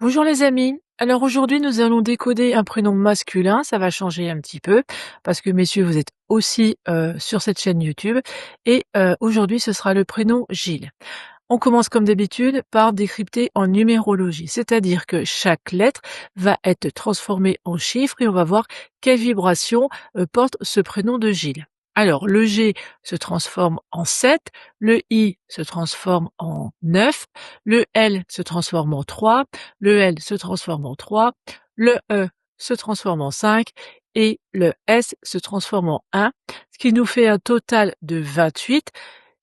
Bonjour les amis. Alors aujourd'hui, nous allons décoder un prénom masculin. Ça va changer un petit peu parce que messieurs, vous êtes aussi sur cette chaîne YouTube. Et aujourd'hui, ce sera le prénom Gilles. On commence comme d'habitude par décrypter en numérologie, c'est-à-dire que chaque lettre va être transformée en chiffre et on va voir quelle vibration porte ce prénom de Gilles. Alors, le G se transforme en 7, le I se transforme en 9, le L se transforme en 3, le L se transforme en 3, le E se transforme en 5 et le S se transforme en 1, ce qui nous fait un total de 28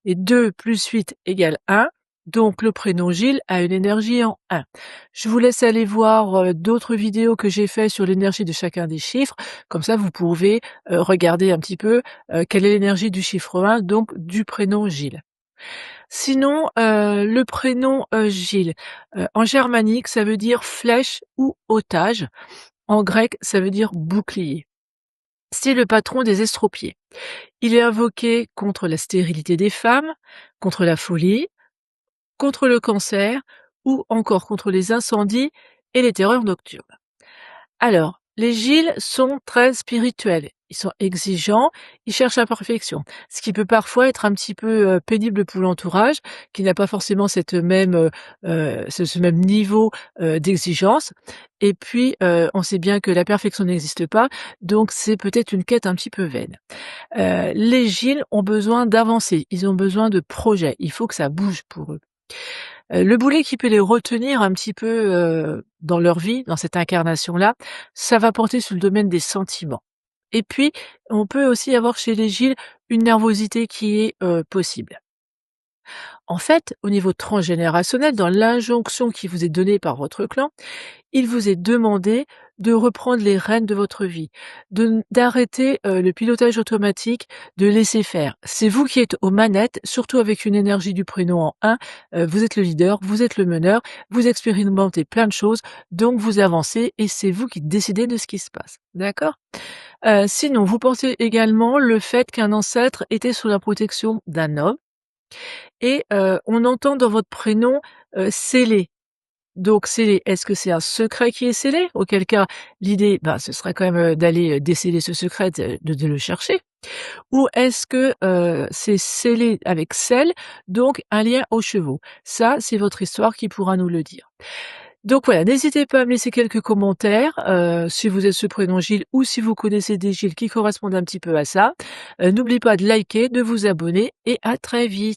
et 2 plus 8 égale 1. Donc le prénom Gilles a une énergie en 1. Je vous laisse aller voir d'autres vidéos que j'ai fait sur l'énergie de chacun des chiffres. Comme ça, vous pouvez regarder un petit peu quelle est l'énergie du chiffre 1, donc du prénom Gilles. Sinon, le prénom Gilles, en germanique, ça veut dire flèche ou otage. En grec, ça veut dire bouclier. C'est le patron des estropiés. Il est invoqué contre la stérilité des femmes, contre la folie, contre le cancer ou encore contre les incendies et les terreurs nocturnes. Alors, les Gilles sont très spirituels, ils sont exigeants, ils cherchent la perfection, ce qui peut parfois être un petit peu pénible pour l'entourage, qui n'a pas forcément cette même, ce même niveau d'exigence. Et puis, on sait bien que la perfection n'existe pas, donc c'est peut-être une quête un petit peu vaine. Les Gilles ont besoin d'avancer, ils ont besoin de projets, il faut que ça bouge pour eux. Le boulet qui peut les retenir un petit peu, dans leur vie, dans cette incarnation-là, ça va porter sur le domaine des sentiments. Et puis, on peut aussi avoir chez les Gilles une nervosité qui est, possible. En fait, au niveau transgénérationnel, dans l'injonction qui vous est donnée par votre clan, il vous est demandé de reprendre les rênes de votre vie, d'arrêter le pilotage automatique, de laisser faire. C'est vous qui êtes aux manettes, surtout avec une énergie du prénom en 1. Vous êtes le leader, vous êtes le meneur, vous expérimentez plein de choses, donc vous avancez et c'est vous qui décidez de ce qui se passe. D'accord? Sinon, vous pensez également le fait qu'un ancêtre était sous la protection d'un homme et on entend dans votre prénom scellé. Donc scellé, est-ce que c'est un secret qui est scellé? Auquel cas, l'idée, ce serait quand même, d'aller, déceler ce secret, de le chercher. Ou est-ce que, c'est scellé avec sel, donc un lien aux chevaux? Ça, c'est votre histoire qui pourra nous le dire. Donc voilà, n'hésitez pas à me laisser quelques commentaires, si vous êtes ce prénom Gilles ou si vous connaissez des Gilles qui correspondent un petit peu à ça. N'oubliez pas de liker, de vous abonner et à très vite.